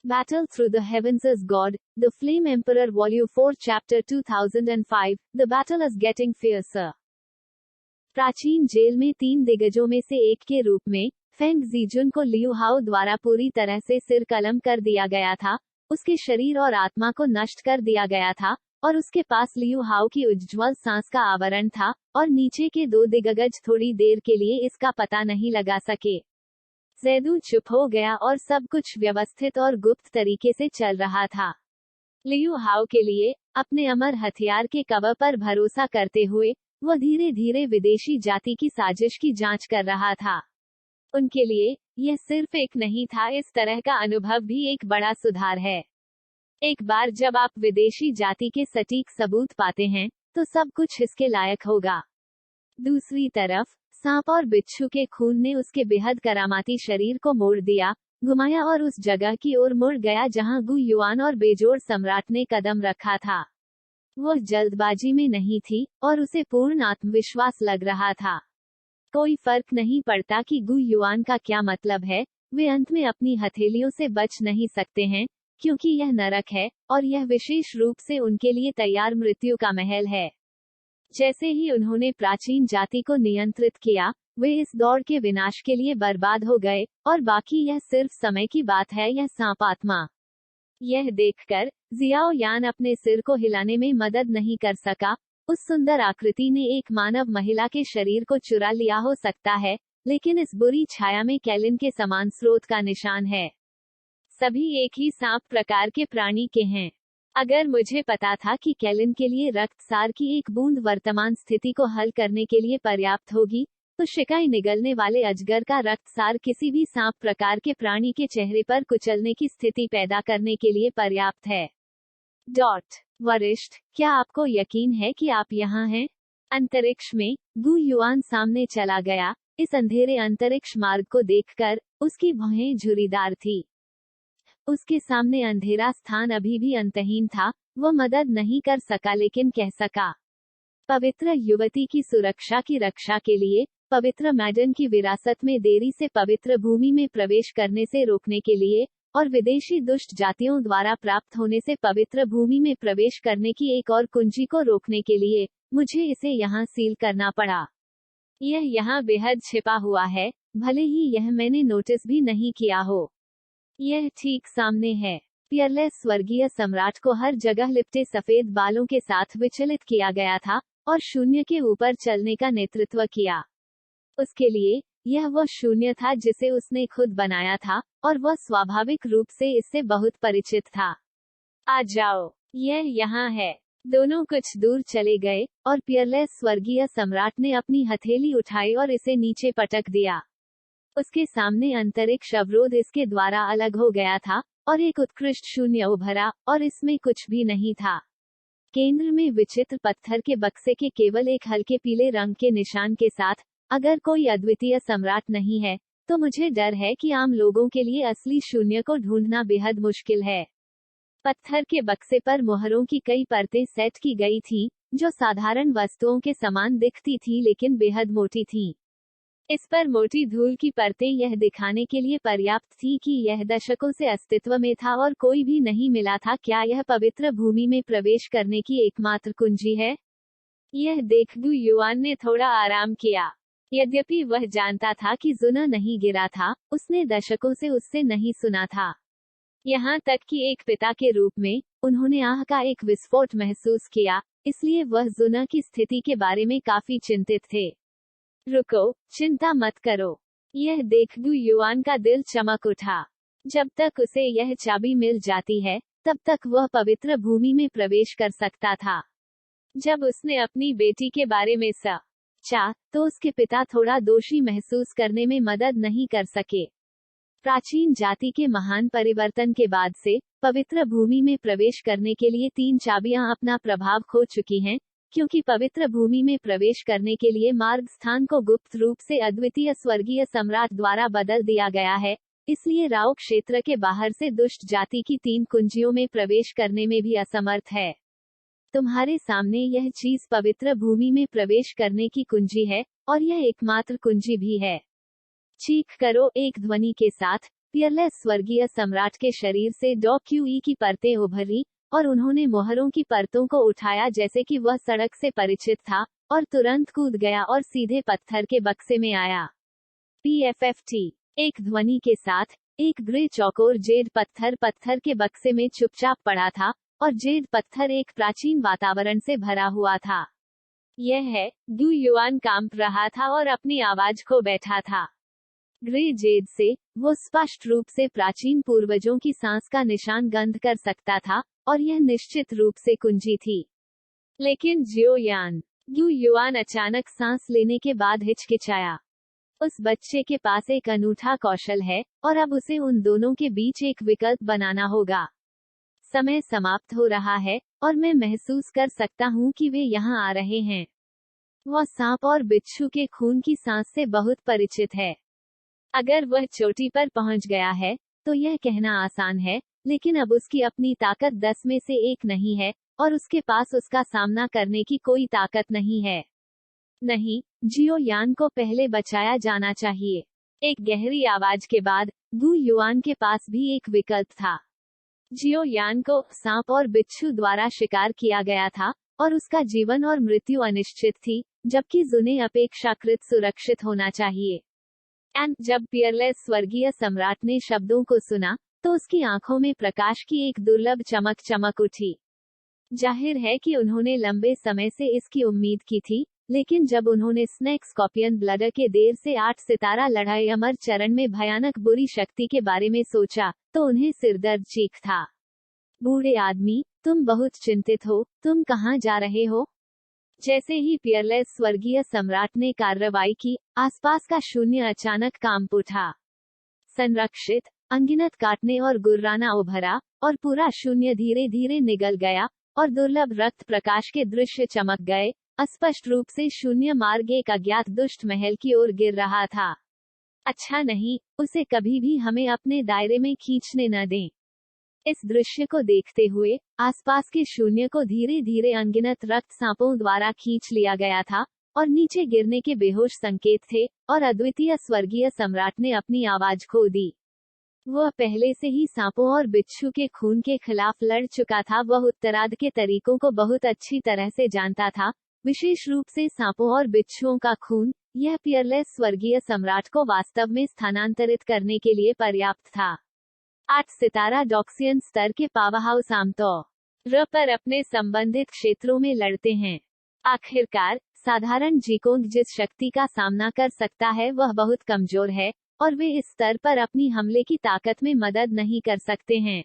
Battle Through the Heavens as God, The Flame Emperor Volume 4 Chapter 2005, The Battle is Getting Fiercer। प्राचीन jail में 3 दिग्गजों में से एक के रूप में फेंग जीजुन को लियू हाओ द्वारा पूरी तरह से सिर कलम कर दिया गया था, उसके शरीर और आत्मा को नष्ट कर दिया गया था, और उसके पास लियू हाओ की उज्ज्वल सांस का आवरण था, और नीचे के 2 दिग्गज थोड़ी देर के लिए इसका पता नहीं लगा सके। ज़ेदू चुप हो गया और सब कुछ व्यवस्थित और गुप्त तरीके से चल रहा था। लियू हाओ के लिए अपने अमर हथियार के कवर पर भरोसा करते हुए वह धीरे धीरे विदेशी जाति की साजिश की जांच कर रहा था। उनके लिए यह सिर्फ एक नहीं था, इस तरह का अनुभव भी एक बड़ा सुधार है। एक बार जब आप विदेशी जाति के सटीक सबूत पाते हैं तो सब कुछ इसके लायक होगा। दूसरी तरफ सांप और बिच्छू के खून ने उसके बेहद करामाती शरीर को मोड़ दिया, घुमाया और उस जगह की ओर मुड़ गया जहां गु युआन और बेजोड़ सम्राट ने कदम रखा था। वह जल्दबाजी में नहीं थी और उसे पूर्ण आत्मविश्वास लग रहा था। कोई फर्क नहीं पड़ता कि गु युआन का क्या मतलब है, वे अंत में अपनी हथेलियों से बच नहीं सकते हैं, क्योंकि यह नरक है और यह विशेष रूप से उनके लिए तैयार मृत्यु का महल है। जैसे ही उन्होंने प्राचीन जाति को नियंत्रित किया, वे इस दौड़ के विनाश के लिए बर्बाद हो गए, और बाकी यह सिर्फ समय की बात है। यह सांप आत्मा। यह देखकर जियाओ यान अपने सिर को हिलाने में मदद नहीं कर सका। उस सुंदर आकृति ने एक मानव महिला के शरीर को चुरा लिया हो सकता है, लेकिन इस बुरी छाया में कैलिन के समान स्रोत का निशान है। सभी एक ही सांप प्रकार के प्राणी के हैं। अगर मुझे पता था कि कैलिन के लिए रक्तसार की एक बूंद वर्तमान स्थिति को हल करने के लिए पर्याप्त होगी, तो शिकाई निगलने वाले अजगर का रक्तसार किसी भी सांप प्रकार के प्राणी के चेहरे पर कुचलने की स्थिति पैदा करने के लिए पर्याप्त है। वरिष्ठ, क्या आपको यकीन है कि आप यहाँ हैं? अंतरिक्ष में गु युआन सामने चला गया। इस अंधेरे अंतरिक्ष मार्ग को देखकर उसकी भौहें झुर्रीदार थी। उसके सामने अंधेरा स्थान अभी भी अंतहीन था। वह मदद नहीं कर सका, लेकिन कह सका। पवित्र युवती की सुरक्षा की रक्षा के लिए, पवित्र मैडन की विरासत में देरी से पवित्र भूमि में प्रवेश करने से रोकने के लिए, और विदेशी दुष्ट जातियों द्वारा प्राप्त होने से पवित्र भूमि में प्रवेश करने की एक और कुंजी को रोकने के लिए, मुझे इसे यहाँ सील करना पड़ा। यह यहाँ बेहद छिपा हुआ है, भले ही यह मैंने नोटिस भी नहीं किया हो। यह ठीक सामने है। पियरलेस स्वर्गीय सम्राट को हर जगह लिपटे सफेद बालों के साथ विचलित किया गया था और शून्य के ऊपर चलने का नेतृत्व किया। उसके लिए यह वह शून्य था जिसे उसने खुद बनाया था, और वह स्वाभाविक रूप से इससे बहुत परिचित था। आ जाओ, यह यहाँ है। दोनों कुछ दूर चले गए और पियरलेस स्वर्गीय सम्राट ने अपनी हथेली उठाई और इसे नीचे पटक दिया। उसके सामने अंतरिक्ष अवरोध इसके द्वारा अलग हो गया था और एक उत्कृष्ट शून्य उभरा, और इसमें कुछ भी नहीं था। केंद्र में विचित्र पत्थर के बक्से के केवल एक हल्के पीले रंग के निशान के साथ, अगर कोई अद्वितीय सम्राट नहीं है, तो मुझे डर है कि आम लोगों के लिए असली शून्य को ढूंढना बेहद मुश्किल है। पत्थर के बक्से पर मुहरों की कई परतें सेट की गई थीं, जो साधारण वस्तुओं के समान दिखती थीं लेकिन बेहद मोटी थीं। इस पर मोटी धूल की परतें यह दिखाने के लिए पर्याप्त थी कि यह दशकों से अस्तित्व में था और कोई भी नहीं मिला था। क्या यह पवित्र भूमि में प्रवेश करने की एकमात्र कुंजी है? यह देख गु युआन ने थोड़ा आराम किया। यद्यपि वह जानता था कि जुना नहीं गिरा था, उसने दशकों से उससे नहीं सुना था। यहाँ तक कि एक पिता के रूप में उन्होंने आह का एक विस्फोट महसूस किया, इसलिए वह जुना की स्थिति के बारे में काफी चिंतित थे। रुको, चिंता मत करो। यह देख गु युआन का दिल चमक उठा। जब तक उसे यह चाबी मिल जाती है, तब तक वह पवित्र भूमि में प्रवेश कर सकता था। जब उसने अपनी बेटी के बारे में सोचा, तो उसके पिता थोड़ा दोषी महसूस करने में मदद नहीं कर सके। प्राचीन जाति के महान परिवर्तन के बाद से पवित्र भूमि में प्रवेश करने के लिए 3 चाबियां अपना प्रभाव खो चुकी हैं, क्योंकि पवित्र भूमि में प्रवेश करने के लिए मार्ग स्थान को गुप्त रूप से अद्वितीय स्वर्गीय सम्राट द्वारा बदल दिया गया है। इसलिए राव क्षेत्र के बाहर से दुष्ट जाति की 3 कुंजियों में प्रवेश करने में भी असमर्थ है। तुम्हारे सामने यह चीज पवित्र भूमि में प्रवेश करने की कुंजी है, और यह एकमात्र कुंजी भी है। चीख करो एक ध्वनि के साथ, पियरलेस स्वर्गीय सम्राट के शरीर से डॉक्यूई की परतें उभरी और उन्होंने मोहरों की परतों को उठाया जैसे कि वह सड़क से परिचित था, और तुरंत कूद गया और सीधे पत्थर के बक्से में आया। PFFT। एक ध्वनि के साथ, एक ग्रे चौकोर जेड पत्थर पत्थर के बक्से में चुपचाप पड़ा था, और जेड पत्थर एक प्राचीन वातावरण से भरा हुआ था। यह है, गु युआन कांप रहा था और अपनी आवाज खो बैठा था। ग्रे जेड से, वो स्पष्ट रूप से प्राचीन पूर्वजों की सांस का निशान गंध कर सकता था, और यह निश्चित रूप से कुंजी थी। लेकिन गु युआन अचानक सांस लेने के बाद हिचकिचाया। उस बच्चे के पास एक अनूठा कौशल है, और अब उसे उन दोनों के बीच एक विकल्प बनाना होगा। समय समाप्त हो रहा है, और मैं महसूस कर सकता हूँ कि वे यहाँ आ रहे हैं। वह सांप और बिच्छू के खून की सांस से बहुत परिचित है। अगर वह चोटी पर पहुँच गया है, तो यह कहना आसान है, लेकिन अब उसकी अपनी ताकत 10 में से 1 नहीं है, और उसके पास उसका सामना करने की कोई ताकत नहीं है। नहीं, जियो यान को पहले बचाया जाना चाहिए। एक गहरी आवाज के बाद, गु युआन के पास भी एक विकल्प था। जियो यान को सांप और बिच्छू द्वारा शिकार किया गया था, और उसका जीवन और मृत्यु अनिश्चित थी, जबकि जुने अपेक्षाकृत सुरक्षित होना चाहिए। एंड जब पियरलेस स्वर्गीय सम्राट ने शब्दों को सुना, तो उसकी आंखों में प्रकाश की एक दुर्लभ चमक चमक उठी। जाहिर है कि उन्होंने लंबे समय से इसकी उम्मीद की थी, लेकिन जब उन्होंने स्नेक स्कॉर्पियन ब्लडर के देर से 8 सितारा लड़ाई अमर चरण में भयानक बुरी शक्ति के बारे में सोचा, तो उन्हें सिरदर्द चीख था। बूढ़े आदमी, तुम बहुत चिंतित हो, तुम कहाँ जा रहे हो? जैसे ही पियरलेस स्वर्गीय सम्राट ने कार्रवाई की, आसपास का शून्य अचानक कांप उठा। संरक्षित, अनगिनत काटने और गुर्राना उभरा, और पूरा शून्य धीरे धीरे निगल गया, और दुर्लभ रक्त प्रकाश के दृश्य चमक गए। अस्पष्ट रूप से शून्य मार्ग एक अज्ञात दुष्ट महल की ओर गिर रहा था। अच्छा नहीं, उसे कभी भी हमें अपने दायरे में खींचने न दें। इस दृश्य को देखते हुए, आसपास के शून्य को धीरे धीरे अनगिनत रक्त सांपों द्वारा खींच लिया गया था, और नीचे गिरने के बेहोश संकेत थे, और अद्वितीय स्वर्गीय सम्राट ने अपनी आवाज खो दी। वह पहले से ही सांपों और बिच्छू के खून के खिलाफ लड़ चुका था। वह उत्तरार्ध के तरीकों को बहुत अच्छी तरह से जानता था, विशेष रूप से सांपों और बिच्छुओं का खून। यह पियरलेस स्वर्गीय सम्राट को वास्तव में स्थानांतरित करने के लिए पर्याप्त था। 8 सितारा डॉक्सियन स्तर के पावरहाउस आमतौर पर अपने संबंधित क्षेत्रों में लड़ते हैं। आखिरकार, साधारण जीकोंग जिस शक्ति का सामना कर सकता है वह बहुत कमजोर है, और वे इस स्तर पर अपनी हमले की ताकत में मदद नहीं कर सकते हैं।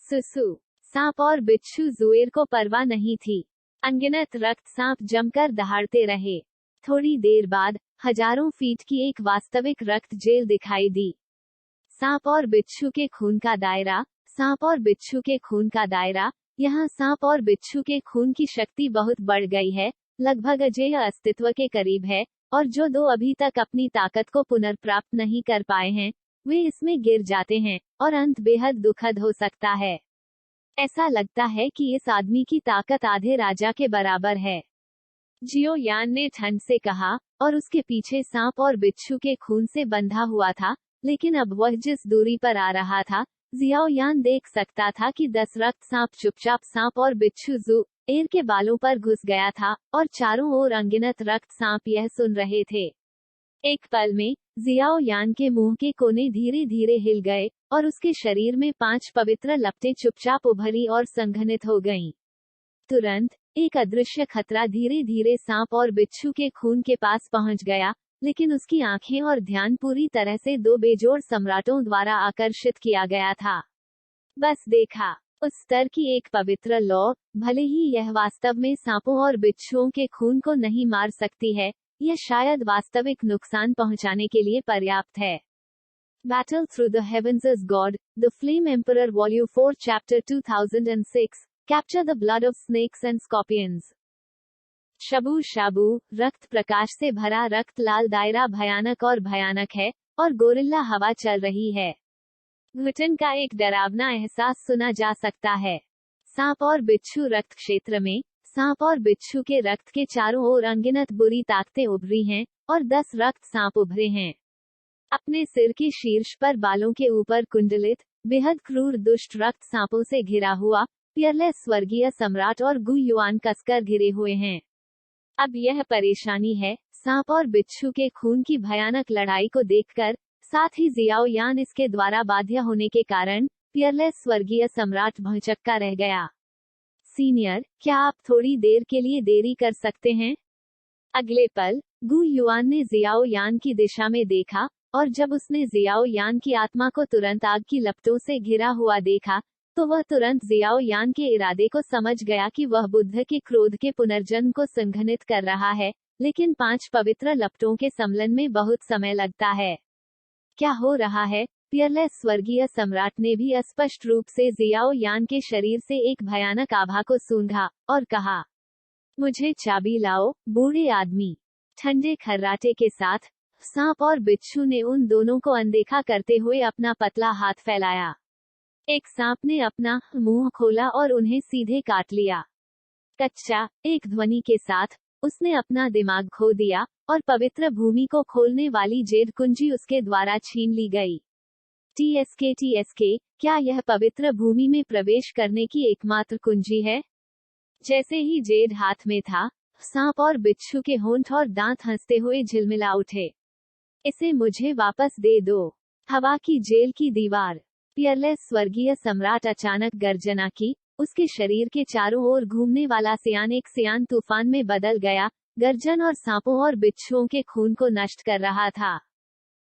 सुसु, सांप और बिच्छू जुएर को परवाह नहीं थी। अनगिनत रक्त सांप जमकर दहाड़ते रहे। थोड़ी देर बाद, हजारों फीट की एक वास्तविक रक्त जेल दिखाई दी। सांप और बिच्छू के खून का दायरा, सांप और बिच्छू के खून का दायरा। यहाँ सांप और बिच्छू के खून की शक्ति बहुत बढ़ गई है, लगभग अजेय अस्तित्व के करीब है, और जो 2 अभी तक अपनी ताकत को पुनर्प्राप्त नहीं कर पाए हैं, वे इसमें गिर जाते हैं, और अंत बेहद दुखद हो सकता है। ऐसा लगता है कि इस आदमी की ताकत आधे राजा के बराबर है, जियो यान ने ठंड से कहा, और उसके पीछे सांप और बिच्छू के खून से बंधा हुआ था। लेकिन अब वह जिस दूरी पर आ रहा था, जियाओ यान देख सकता था कि 10 रक्त सांप चुपचाप सांप और बिच्छू जुएर के बालों पर घुस गया था, और चारों ओर अनगिनत रक्त सांप यह सुन रहे थे। एक पल में, जियाओ यान के मुंह के कोने धीरे धीरे हिल गए, और उसके शरीर में 5 पवित्र लपटें चुपचाप उभरी और संघनित हो गईं। तुरंत, एक अदृश्य खतरा धीरे धीरे सांप और बिच्छू के खून के पास पहुंच गया, लेकिन उसकी आंखें और ध्यान पूरी तरह से 2 बेजोड़ सम्राटों द्वारा आकर्षित किया गया था। बस देखा, उस स्तर की एक पवित्र लौ, भले ही यह वास्तव में सांपों और बिच्छुओं के खून को नहीं मार सकती है, यह शायद वास्तविक नुकसान पहुंचाने के लिए पर्याप्त है। Battle Through the Heavens as God, The Flame Emperor Volume 4 Chapter 2006, Capture the Blood of Snakes and Scorpions। Shibu शाबू, रक्त प्रकाश से भरा रक्त लाल दायरा भयानक और भयानक है, और गोरिल्ला हवा चल रही है। घुटन का एक डरावना एहसास सुना जा सकता है। सांप और बिच्छू रक्त क्षेत्र में, सांप और बिच्छू के रक्त के चारों ओर अनगिनत बुरी ताकतें उभरी हैं, और 10 रक्त सांप उभरे हैं। अपने सिर के शीर्ष पर बालों के ऊपर कुंडलित, बेहद क्रूर दुष्ट रक्त सांपों से घिरा हुआ पियरलेस स्वर्गीय सम्राट और गु युआन कसकर घिरे हुए हैं। अब यह परेशानी है, सांप और बिच्छू के खून की भयानक लड़ाई को देखकर, साथ ही जियाओ यान इसके द्वारा बाध्य होने के कारण पियरलेस स्वर्गीय सम्राट भौचक्का रह गया। सीनियर, क्या आप थोड़ी देर के लिए देरी कर सकते हैं? अगले पल गु युआन ने जियाओ यान की दिशा में देखा, और जब उसने जियाओ यान की आत्मा को तुरंत आग की लपटों से घिरा हुआ देखा, तो वह तुरंत जियाओ यान के इरादे को समझ गया कि वह बुद्ध के क्रोध के पुनर्जन्म को संघनित कर रहा है, लेकिन 5 पवित्र लपटों के सम्मिलन में बहुत समय लगता है। क्या हो रहा है? पियरलेस स्वर्गीय सम्राट ने भी स्पष्ट रूप से जियाओ यान के शरीर से एक भयानक आभा को सूंघा, और कहा, मुझे चाबी लाओ, बूढ़े आदमी। ठंडे खर्राटे के साथ सांप और बिच्छू ने उन दोनों को अनदेखा करते हुए अपना पतला हाथ फैलाया। एक सांप ने अपना मुंह खोला और उन्हें सीधे काट लिया। कच्चा, एक ध्वनि के साथ उसने अपना दिमाग खो दिया, और पवित्र भूमि को खोलने वाली जेड कुंजी उसके द्वारा छीन ली गई। टीएसके, क्या यह पवित्र भूमि में प्रवेश करने की एकमात्र कुंजी है? जैसे ही जेड हाथ में था, सांप और बिच्छू के होंठ और दांत हंसते हुए झिलमिला उठे। इसे मुझे वापस दे दो। हवा की जेल की दीवार। पियरलेस स्वर्गीय सम्राट अचानक गर्जना की, उसके शरीर के चारों ओर घूमने वाला सियान एक सियान तूफान में बदल गया, गर्जन और सांपों और बिच्छुओं के खून को नष्ट कर रहा था।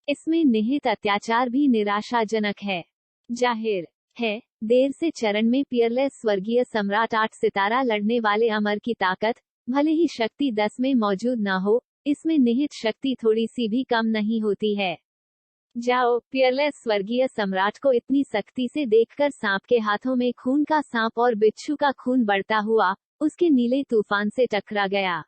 इसमें निहित अत्याचार भी निराशाजनक है। जाहिर है, देर से चरण में पियरलेस स्वर्गीय सम्राट 8 सितारा लड़ने वाले अमर की ताकत, भले ही शक्ति 10 में मौजूद न हो, इसमें निहित शक्ति थोड़ी सी भी कम नहीं होती है। जाओ। पियरलेस स्वर्गीय सम्राट को इतनी सख्ती से देखकर सांप के हाथों में खून का सांप और बिच्छू का खून बढ़ता हुआ उसके नीले तूफान से टकरा गया।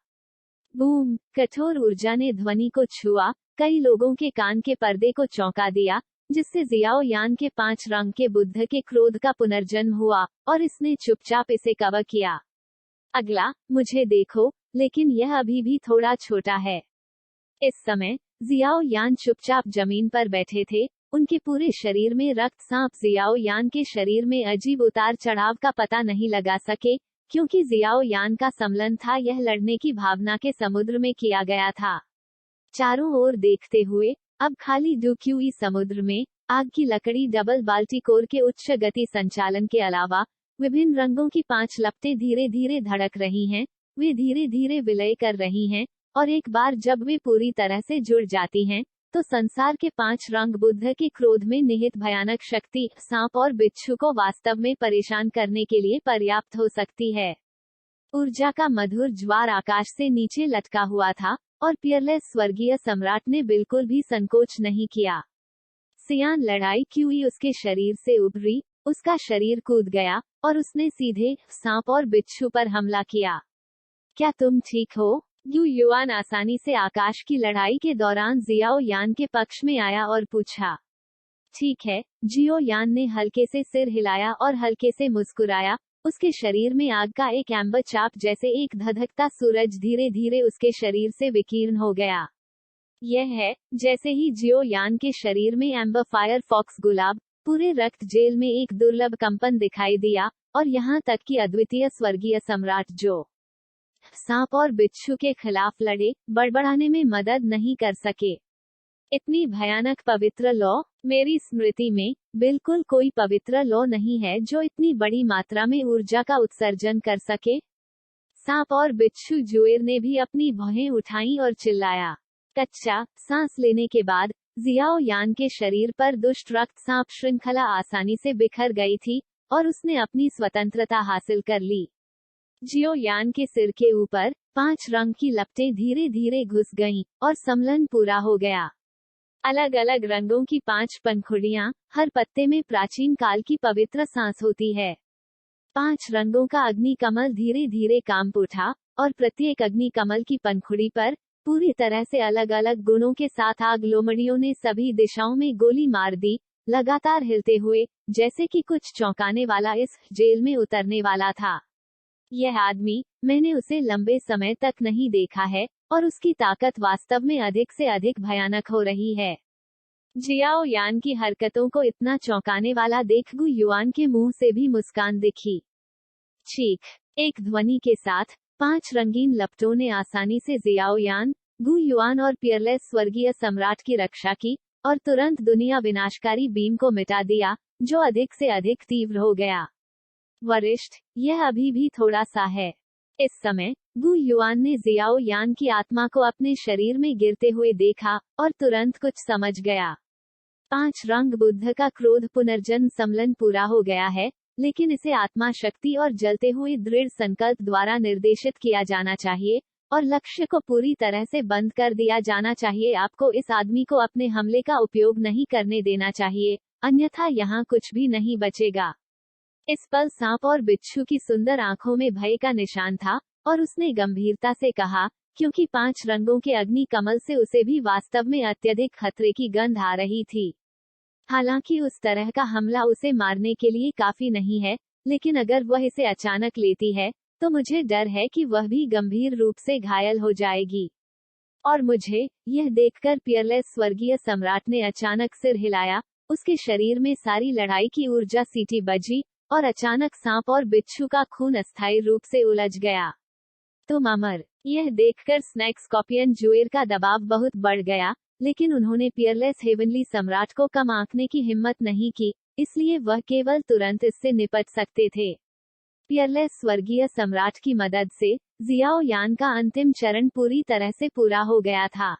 बूम! कठोर ऊर्जा ने ध्वनि को छुआ, कई लोगों के कान के पर्दे को चौंका दिया, जिससे जियाओ यान के 5 रंग के बुद्ध के क्रोध का पुनर्जन्म हुआ, और इसने चुपचाप इसे कवर किया। अगला, मुझे देखो, लेकिन यह अभी भी थोड़ा छोटा है। इस समय जियाओ यान चुपचाप जमीन पर बैठे थे, उनके पूरे शरीर में रक्त। सांप जियाओ यान के शरीर में अजीब उतार चढ़ाव का पता नहीं लगा सके, क्योंकि जियाओ यान का सम्मिलन था, यह लड़ने की भावना के समुद्र में किया गया था। चारों ओर देखते हुए, अब खाली डुक्यूई समुद्र में, आग की लकड़ी डबल बाल्टिकोर के उच्च गति संचालन के अलावा, विभिन्न रंगों की 5 लपटें धीरे धीरे धड़क रही हैं, वे धीरे धीरे विलय कर रही हैं, और एक बार जब वे पूरी तरह से जुड़ जाती हैं, तो संसार के 5 रंग बुद्ध के क्रोध में निहित भयानक शक्ति सांप और बिच्छू को वास्तव में परेशान करने के लिए पर्याप्त हो सकती है। ऊर्जा का मधुर ज्वार आकाश से नीचे लटका हुआ था, और पियरलेस स्वर्गीय सम्राट ने बिल्कुल भी संकोच नहीं किया। सियान लड़ाई क्यूई उसके शरीर से उभरी, उसका शरीर कूद गया, और उसने सीधे सांप और बिच्छू पर हमला किया। क्या तुम ठीक हो? गु युआन आसानी से आकाश की लड़ाई के दौरान जियाओ यान के पक्ष में आया और पूछा। ठीक है, जियो यान ने हल्के से सिर हिलाया और हल्के से मुस्कुराया। उसके शरीर में आग का एक एम्बर चाप जैसे एक धधकता सूरज धीरे धीरे उसके शरीर से विकीर्ण हो गया। यह है, जैसे ही जियो यान के शरीर में एम्बर फायर फॉक्स गुलाब, पूरे रक्त जेल में एक दुर्लभ कंपन दिखाई दिया, और यहाँ तक कि अद्वितीय स्वर्गीय सम्राट जो सांप और बिच्छू के खिलाफ लड़े, बड़बड़ाने में मदद नहीं कर सके। इतनी भयानक पवित्र लौ, मेरी स्मृति में बिल्कुल कोई पवित्र लौ नहीं है जो इतनी बड़ी मात्रा में ऊर्जा का उत्सर्जन कर सके। सांप और बिच्छू जुएर ने भी अपनी भौहें उठाई और चिल्लाया। कच्चा, सांस लेने के बाद जियाओ यान के शरीर पर दुष्ट रक्त सांप श्रृंखला आसानी से बिखर गई थी, और उसने अपनी स्वतंत्रता हासिल कर ली। जियो यान के सिर के ऊपर 5 रंग की लपटें धीरे धीरे घुस गईं, और सम्मिलन पूरा हो गया। अलग अलग रंगों की 5 पंखुड़ियां, हर पत्ते में प्राचीन काल की पवित्र सांस होती है। 5 रंगों का अग्नि कमल धीरे धीरे कांप उठा, और प्रत्येक अग्नि कमल की पंखुड़ी पर पूरी तरह से अलग अलग गुणों के साथ आग लोमड़ियों ने सभी दिशाओं में गोली मार दी, लगातार हिलते हुए, जैसे कि कुछ चौंकाने वाला इस जेल में उतरने वाला था। यह आदमी, मैंने उसे लंबे समय तक नहीं देखा है, और उसकी ताकत वास्तव में अधिक से अधिक भयानक हो रही है। जियाओ यान की हरकतों को इतना चौंकाने वाला देख गु युआन के मुंह से भी मुस्कान दिखी। चीख एक ध्वनि के साथ 5 रंगीन लपटों ने आसानी से जियाओ यान, गु युआन और पियरलेस स्वर्गीय सम्राट की रक्षा की और तुरंत दुनिया विनाशकारी बीम को मिटा दिया, जो अधिक से अधिक तीव्र हो गया। वरिष्ठ, यह अभी भी थोड़ा सा है। इस समय गु युआन ने जियाओ यान की आत्मा को अपने शरीर में गिरते हुए देखा और तुरंत कुछ समझ गया। 5 रंग बुद्ध का क्रोध पुनर्जन्म सम्मेलन पूरा हो गया है, लेकिन इसे आत्मा शक्ति और जलते हुए दृढ़ संकल्प द्वारा निर्देशित किया जाना चाहिए और लक्ष्य को पूरी तरह से बंद कर दिया जाना चाहिए। आपको इस आदमी को अपने हमले का उपयोग नहीं करने देना चाहिए, अन्यथा यहाँ कुछ भी नहीं बचेगा। इस पल सांप और बिच्छू की सुंदर आंखों में भय का निशान था और उसने गंभीरता से कहा, क्योंकि 5 रंगों के अग्नि कमल से उसे भी वास्तव में अत्यधिक खतरे की गंध आ रही थी। हालांकि उस तरह का हमला उसे मारने के लिए काफी नहीं है, लेकिन अगर वह इसे अचानक लेती है, तो मुझे डर है कि वह भी गंभीर रूप से घायल हो जाएगी। और मुझे, यह देखकर पियरलेस स्वर्गीय सम्राट ने अचानक सिर हिलाया, उसके शरीर में सारी लड़ाई की ऊर्जा सीटी बजी, और अचानक सांप और बिच्छू का खून अस्थायी रूप से उलझ गया। तुम अमर। यह देखकर स्नैक स्कॉर्पियन जुएर का दबाव बहुत बढ़ गया, लेकिन उन्होंने पियरलेस हेवनली सम्राट को कम आंकने की हिम्मत नहीं की, इसलिए वह केवल तुरंत इससे निपट सकते थे। पियरलेस स्वर्गीय सम्राट की मदद से जियाओ यान का अंतिम चरण पूरी तरह से पूरा हो गया था।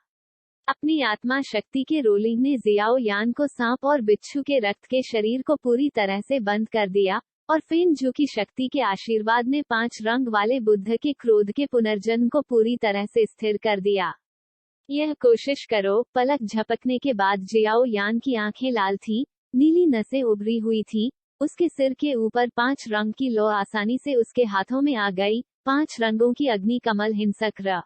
अपनी आत्मा शक्ति के रोलिंग ने जियाओ यान को सांप और बिच्छू के रक्त के शरीर को पूरी तरह से बंद कर दिया, और फेन जू की शक्ति के आशीर्वाद ने 5 रंग वाले बुद्ध के क्रोध के पुनर्जन्म को पूरी तरह से स्थिर कर दिया। यह कोशिश करो। पलक झपकने के बाद जियाओ यान की आंखें लाल थीं, नीली नसें उभरी हुई थीं, उसके सिर के ऊपर 5 रंग की लौ आसानी से उसके हाथों में आ गई। 5 रंगों की अग्नि कमल हिंसक र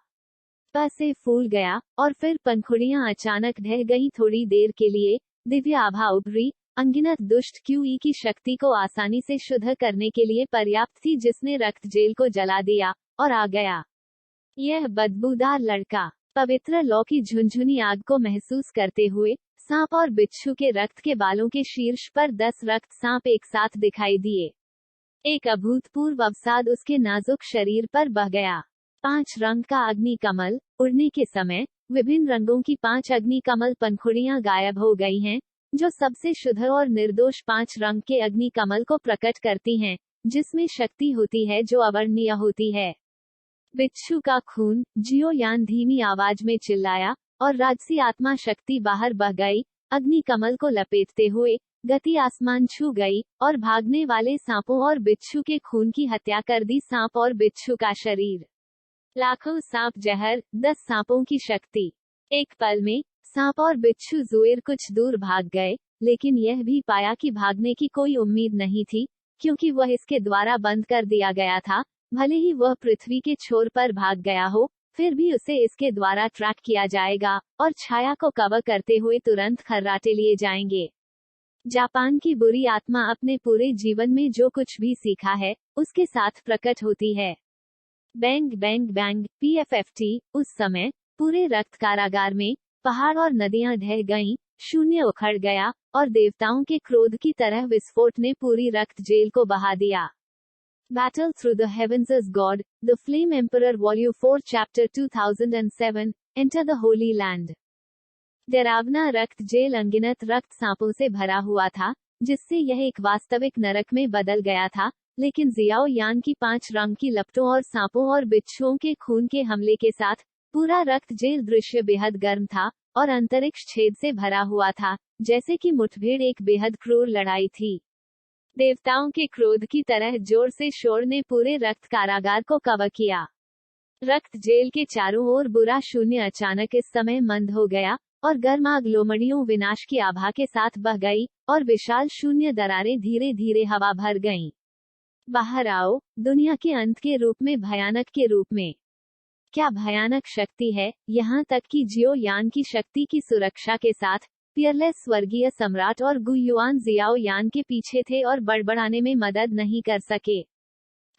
से फूल गया, और फिर पंखुड़ियां अचानक ढह गईं। थोड़ी देर के लिए दिव्य आभा उभरी, अनगिनत दुष्ट क्यूई की शक्ति को आसानी से शुद्ध करने के लिए पर्याप्त थी, जिसने रक्त जेल को जला दिया और आ गया। यह बदबूदार लड़का पवित्र लौ की झुनझुनी आग को महसूस करते हुए सांप और बिच्छू के रक्त के बालों के शीर्ष पर 10 रक्त सांप एक साथ दिखाई दिए। एक अभूतपूर्व अवसाद उसके नाजुक शरीर पर बह गया। 5 रंग का अग्नि कमल उड़ने के समय विभिन्न रंगों की 5 अग्नि कमल पंखुड़ियां गायब हो गई हैं, जो सबसे शुद्ध और निर्दोष 5 रंग के अग्नि कमल को प्रकट करती हैं, जिसमें शक्ति होती है जो अवर्णनीय होती है। बिच्छू का खून, जियो यान धीमी आवाज में चिल्लाया, और राजसी आत्मा शक्ति बाहर बह गई, अग्नि कमल को लपेटते हुए गति आसमान छू गई, और भागने वाले सांपों और बिच्छू के खून की हत्या कर दी। सांप और बिच्छू का शरीर, लाखों सांप जहर, 10 सांपों की शक्ति। एक पल में सांप और बिच्छू जुएर कुछ दूर भाग गए, लेकिन यह भी पाया कि भागने की कोई उम्मीद नहीं थी, क्योंकि वह इसके द्वारा बंद कर दिया गया था। भले ही वह पृथ्वी के छोर पर भाग गया हो, फिर भी उसे इसके द्वारा ट्रैक किया जाएगा, और छाया को कवर करते हुए तुरंत खर्राटे लिए जाएंगे। जापान की बुरी आत्मा अपने पूरे जीवन में जो कुछ भी सीखा है, उसके साथ प्रकट होती है। Bang bang bang, PFFT। उस समय पूरे रक्त कारागार में पहाड़ और नदियां ढह गईं, शून्य उखड़ गया, और देवताओं के क्रोध की तरह विस्फोट ने पूरी रक्त जेल को बहा दिया। Battle Through the Heavens as God, The Flame Emperor Volume 4 Chapter 2007, Enter the Holy Land। डरावना रक्त जेल अनगिनत रक्त सांपों से भरा हुआ था, जिससे यह एक वास्तविक नरक में बदल गया था, लेकिन जियाओ यान की 5 रंग की लपटों और सांपों और बिच्छुओं के खून के हमले के साथ पूरा रक्त जेल दृश्य बेहद गर्म था, और अंतरिक्ष छेद से भरा हुआ था, जैसे कि मुठभेड़ एक बेहद क्रूर लड़ाई थी। देवताओं के क्रोध की तरह जोर से शोर ने पूरे रक्त कारागार को कवर किया। रक्त जेल के चारों ओर बुरा शून्य अचानक इस समय मंद हो गया, और गर्म आग लोमड़ियों विनाश की आभा के साथ बह गई, और विशाल शून्य दरारें धीरे धीरे हवा भर गईं। बाहर आओ, दुनिया के अंत के रूप में, भयानक के रूप में। क्या भयानक शक्ति है, यहाँ तक कि जियो यान की शक्ति की सुरक्षा के साथ पियरलेस स्वर्गीय सम्राट और गु युआन जियाओ यान के पीछे थे और बड़बड़ाने में मदद नहीं कर सके।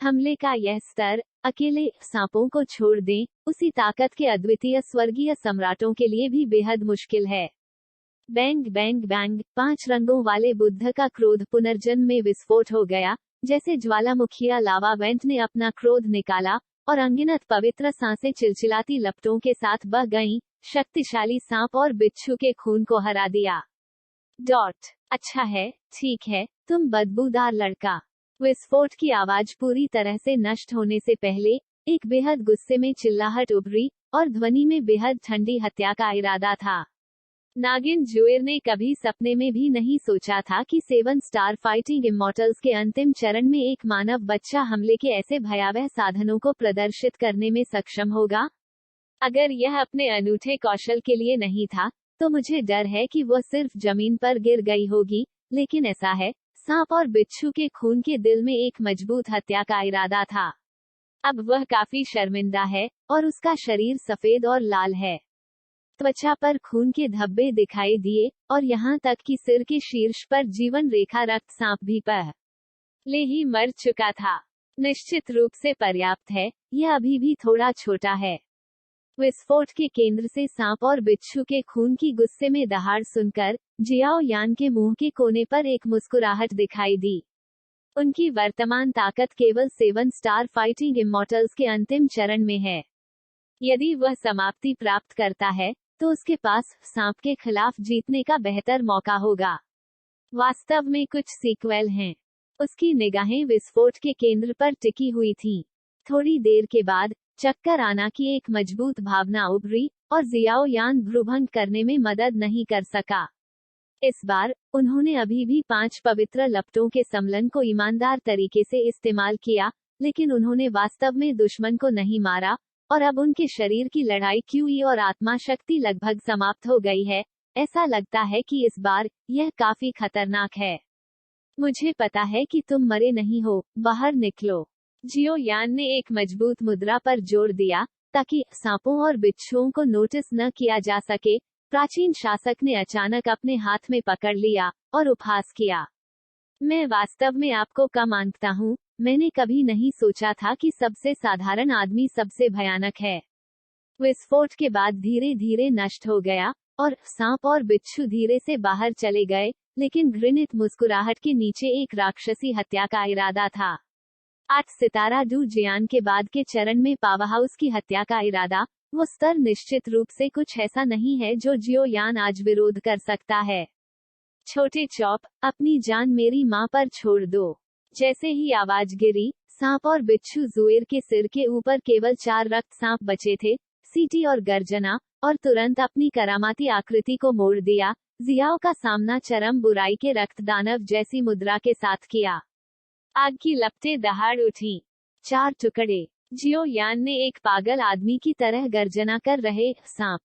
हमले का यह स्तर, अकेले सांपों को छोड़ दें, उसी ताकत के अद्वितीय स्वर्गीय सम्राटों के लिए भी बेहद मुश्किल है। बैंग बैंग बैंग, 5 रंगों वाले बुद्ध का क्रोध पुनर्जन्म में विस्फोट हो गया। जैसे ज्वालामुखिया लावा वेंट ने अपना क्रोध निकाला और अनगिनत पवित्र सांसें चिलचिलाती लपटों के साथ बह गईं, शक्तिशाली सांप और बिच्छू के खून को हरा दिया। अच्छा है, ठीक है, तुम बदबूदार लड़का। विस्फोट की आवाज पूरी तरह से नष्ट होने से पहले एक बेहद गुस्से में चिल्लाहट उभरी और ध्वनि में बेहद ठंडी हत्या का इरादा था। नागिन जुएर ने कभी सपने में भी नहीं सोचा था कि 7 स्टार फाइटिंग इमॉर्टल्स के अंतिम चरण में एक मानव बच्चा हमले के ऐसे भयावह साधनों को प्रदर्शित करने में सक्षम होगा। अगर यह अपने अनूठे कौशल के लिए नहीं था, तो मुझे डर है कि वह सिर्फ जमीन पर गिर गई होगी, लेकिन ऐसा है, सांप और बिच्छू के खून के दिल में एक मजबूत हत्या का इरादा था। अब वह काफी शर्मिंदा है और उसका शरीर सफेद और लाल है। त्वचा पर खून के धब्बे दिखाई दिए और यहाँ तक कि सिर के शीर्ष पर जीवन रेखा रक्त सांप भी पहले ही मर चुका था। निश्चित रूप से पर्याप्त है, यह अभी भी थोड़ा छोटा है। विस्फोट के केंद्र से सांप और बिच्छू के खून की गुस्से में दहाड़ सुनकर जियाओ यान के मुंह के कोने पर एक मुस्कुराहट दिखाई दी। उनकी वर्तमान ताकत केवल 7 स्टार फाइटिंग इमॉर्टल्स के अंतिम चरण में है। यदि वह समाप्ति प्राप्त करता है, तो उसके पास सांप के खिलाफ जीतने का बेहतर मौका होगा। वास्तव में कुछ सीक्वेल हैं। उसकी निगाहें विस्फोट के केंद्र पर टिकी हुई थीं। थोड़ी देर के बाद चक्कर आना की एक मजबूत भावना उभरी और जियाओ यान भ्रूभंग करने में मदद नहीं कर सका। इस बार उन्होंने अभी भी 5 पवित्र लपटों के सम्मेलन को ईमानदार तरीके से इस्तेमाल किया, लेकिन उन्होंने वास्तव में दुश्मन को नहीं मारा और अब उनके शरीर की लड़ाई क्यूई और आत्मा शक्ति लगभग समाप्त हो गई है। ऐसा लगता है कि इस बार यह काफी खतरनाक है। मुझे पता है कि तुम मरे नहीं हो, बाहर निकलो। जियो यान ने एक मजबूत मुद्रा पर जोर दिया ताकि सांपों और बिच्छुओं को नोटिस न किया जा सके। प्राचीन शासक ने अचानक अपने हाथ में पकड़ लिया और उपहास किया। मैं वास्तव में आपको कम आंकता हूँ। मैंने कभी नहीं सोचा था कि सबसे साधारण आदमी सबसे भयानक है। विस्फोट के बाद धीरे धीरे नष्ट हो गया और सांप और बिच्छू धीरे से बाहर चले गए, लेकिन घृणित मुस्कुराहट के नीचे एक राक्षसी हत्या का इरादा था। 8 सितारा डू जियान के बाद के चरण में पावरहाउस की हत्या का इरादा, वो स्तर निश्चित रूप से कुछ ऐसा नहीं है जो जियो यान आज विरोध कर सकता है। छोटे चौप, अपनी जान मेरी माँ पर छोड़ दो। जैसे ही आवाज गिरी, सांप और बिच्छू जुएर के सिर के ऊपर केवल 4 रक्त सांप बचे थे, सीटी और गर्जना, और तुरंत अपनी करामाती आकृति को मोड़ दिया। जियाओ का सामना चरम बुराई के रक्त दानव जैसी मुद्रा के साथ किया। आग की लपटें दहाड़ उठी। 4 टुकड़े। जियो यान ने एक पागल आदमी की तरह गर्जना कर रहे सांप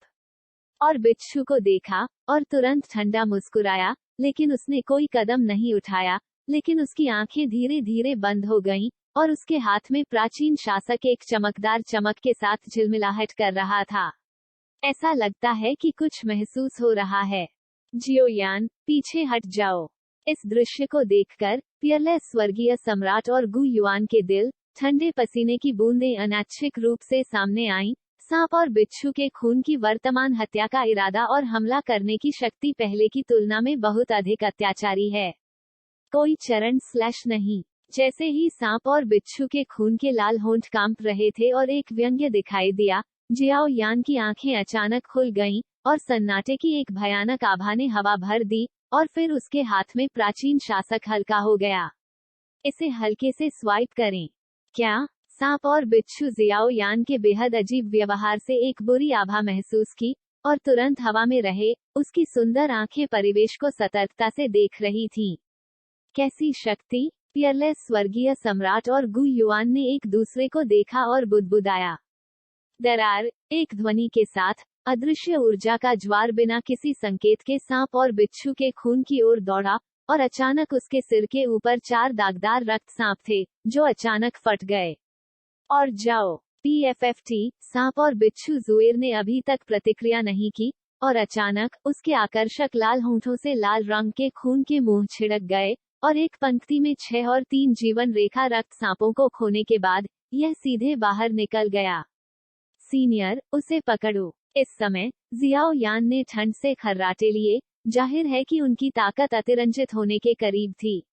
और बिच्छू को देखा और तुरंत ठंडा मुस्कुराया, लेकिन उसने कोई कदम नहीं उठाया। लेकिन उसकी आंखें धीरे धीरे बंद हो गईं और उसके हाथ में प्राचीन शासक एक चमकदार चमक के साथ झिलमिलाहट कर रहा था। ऐसा लगता है कि कुछ महसूस हो रहा है। जियो यान, पीछे हट जाओ। इस दृश्य को देखकर पियरलेस स्वर्गीय सम्राट और गु युआन के दिल ठंडे पसीने की बूंदें अनैच्छिक रूप से सामने आईं। सांप और बिच्छू के खून की वर्तमान हत्या का इरादा और हमला करने की शक्ति पहले की तुलना में बहुत अधिक अत्याचारी है। कोई चरण स्लैश नहीं। जैसे ही सांप और बिच्छू के खून के लाल होंठ कांप रहे थे और एक व्यंग्य दिखाई दिया, जियाओ यान की आंखें अचानक खुल गईं और सन्नाटे की एक भयानक आभा ने हवा भर दी और फिर उसके हाथ में प्राचीन शासक हल्का हो गया। इसे हल्के से स्वाइप करें। क्या? सांप और बिच्छू जियाओ यान के बेहद अजीब व्यवहार से एक बुरी आभा महसूस की और तुरंत हवा में रहे। उसकी सुंदर आंखें परिवेश को सतर्कता से देख रही थीं। कैसी शक्ति! पियरलेस स्वर्गीय सम्राट और गु युआन ने एक दूसरे को देखा और बुदबुदाया। दरार, एक ध्वनि के साथ, अदृश्य ऊर्जा का ज्वार बिना किसी संकेत के सांप और बिच्छू के खून की ओर दौड़ा और अचानक उसके सिर के ऊपर 4 दागदार रक्त सांप थे, जो अचानक फट गए। और जाओ। PFFT, सांप और बिच्छू जुएर ने अभी तक प्रतिक्रिया नहीं की और अचानक उसके आकर्षक लाल होंठों से लाल रंग के खून के मुंह छिड़क गए और एक पंक्ति में 6 और 3 जीवन रेखा रक्त सांपों को खोने के बाद यह सीधे बाहर निकल गया। सीनियर, उसे पकड़ो। इस समय जियाओ यान ने ठंड से खर्राटे लिए, जाहिर है कि उनकी ताकत अतिरंजित होने के करीब थी।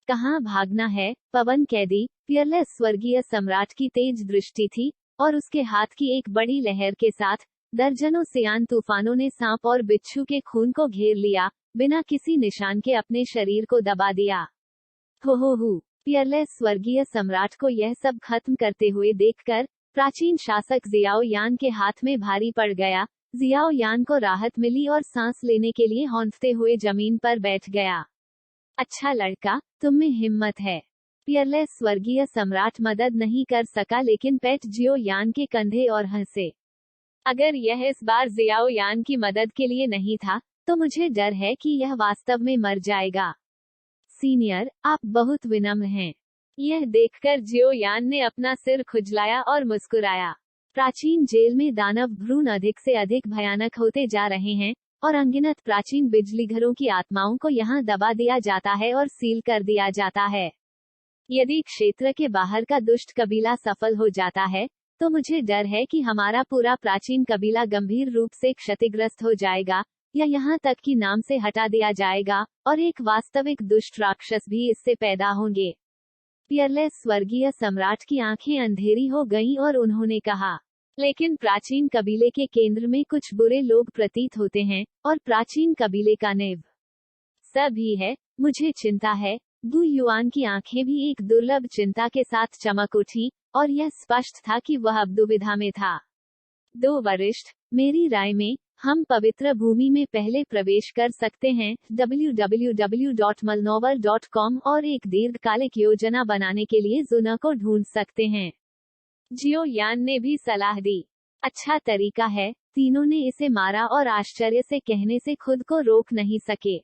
कहाँ भागना है, पवन कैदी। पियरलेस स्वर्गीय सम्राट की तेज दृष्टि थी, और उसके हाथ की एक बड़ी लहर के साथ दर्जनों सियान तूफानों ने सांप और बिच्छू के खून को घेर लिया, बिना किसी निशान के अपने शरीर को दबा दिया। हो। पियरलेस स्वर्गीय सम्राट को यह सब खत्म करते हुए देखकर प्राचीन शासक जियाओ यान के हाथ में भारी पड़ गया। जियाओ यान को राहत मिली और सांस लेने के लिए हौंफते हुए जमीन पर बैठ गया। अच्छा लड़का, तुम में हिम्मत है। पियरलेस स्वर्गीय सम्राट मदद नहीं कर सका, लेकिन पेट जियो यान के कंधे और हंसे। अगर यह इस बार जियाओ यान की मदद के लिए नहीं था, तो मुझे डर है कि यह वास्तव में मर जाएगा। सीनियर, आप बहुत विनम्र हैं। यह देखकर जियो यान ने अपना सिर खुजलाया और मुस्कुराया। प्राचीन जेल में दानव भ्रूण अधिक से अधिक भयानक होते जा रहे हैं, और अनगिनत प्राचीन बिजलीघरों की आत्माओं को यहाँ दबा दिया जाता है और सील कर दिया जाता है। यदि क्षेत्र के बाहर का दुष्ट कबीला सफल हो जाता है, तो मुझे डर है कि हमारा पूरा प्राचीन कबीला गंभीर रूप से क्षतिग्रस्त हो जाएगा, या यहाँ तक कि नाम से हटा दिया जाएगा, और एक वास्तविक दुष्ट राक्षस भी इससे पैदा होंगे। पियरलेस स्वर्गीय सम्राट की आंखें अंधेरी हो गईं और उन्होंने कहा, लेकिन प्राचीन कबीले के केंद्र में कुछ बुरे लोग प्रतीत होते हैं, और प्राचीन कबीले का नेव सभी है। मुझे चिंता है। गु युआन की आंखें भी एक दुर्लभ चिंता के साथ चमक उठी, और यह स्पष्ट था कि वह अब दुविधा में था। दो वरिष्ठ, मेरी राय में हम पवित्र भूमि में पहले प्रवेश कर सकते हैं www.malnover.com और एक दीर्घकालिक योजना बनाने के लिए जुना को ढूंढ सकते हैं। जियो यान ने भी सलाह दी। अच्छा तरीका है। तीनों ने इसे मारा और आश्चर्य से कहने से खुद को रोक नहीं सके।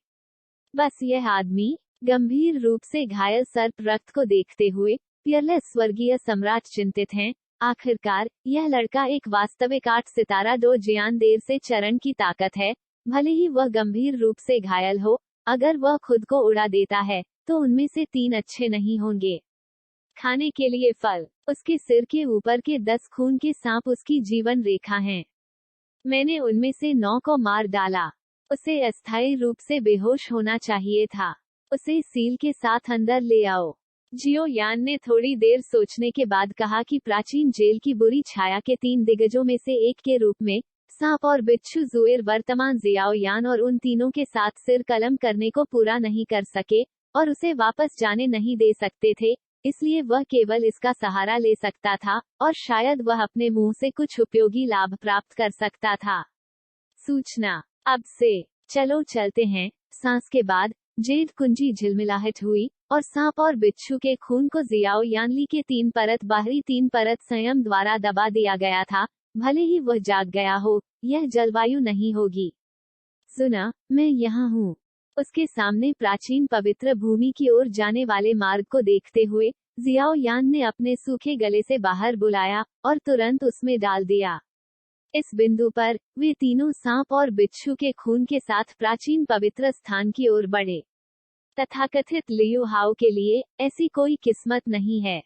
बस यह आदमी। गंभीर रूप से घायल सर्प रक्त को देखते हुए पियरलेस स्वर्गीय सम्राट चिंतित हैं। आखिरकार यह लड़का एक वास्तविक 8 सितारा दो जियान देर से चरण की ताकत है। भले ही वह गंभीर रूप से घायल हो, अगर वह खुद को उड़ा देता है, तो उनमें से 3 अच्छे नहीं होंगे। खाने के लिए फल। उसके सिर के ऊपर के 10 खून के सांप उसकी जीवन रेखा हैं। मैंने उनमें से 9 को मार डाला। उसे अस्थायी रूप से बेहोश होना चाहिए था। उसे सील के साथ अंदर ले आओ। जियो यान ने थोड़ी देर सोचने के बाद कहा कि प्राचीन जेल की बुरी छाया के 3 दिग्गजों में से एक के रूप में सांप और बिच्छू जुएर वर्तमान जियाओ यान और उन तीनों के साथ सिर कलम करने को पूरा नहीं कर सके, और उसे वापस जाने नहीं दे सकते थे, इसलिए वह केवल इसका सहारा ले सकता था, और शायद वह अपने मुंह से कुछ उपयोगी लाभ प्राप्त कर सकता था। सूचना। अब से चलो चलते हैं। सांस के बाद जेड कुंजी झिलमिलाहट हुई, और सांप और बिच्छू के खून को जियाओ यानली के 3 परत बाहरी 3 परत संयम द्वारा दबा दिया गया था। भले ही वह जाग गया हो, यह जलवायु नहीं होगी। सुना, मैं यहाँ हूँ। उसके सामने प्राचीन पवित्र भूमि की ओर जाने वाले मार्ग को देखते हुए जियाओ यान ने अपने सूखे गले से बाहर बुलाया, और तुरंत उसमें डाल दिया। इस बिंदु पर वे तीनों सांप और बिच्छू के खून के साथ प्राचीन पवित्र स्थान की ओर बढ़े। तथाकथित लियू हाओ के लिए ऐसी कोई किस्मत नहीं है।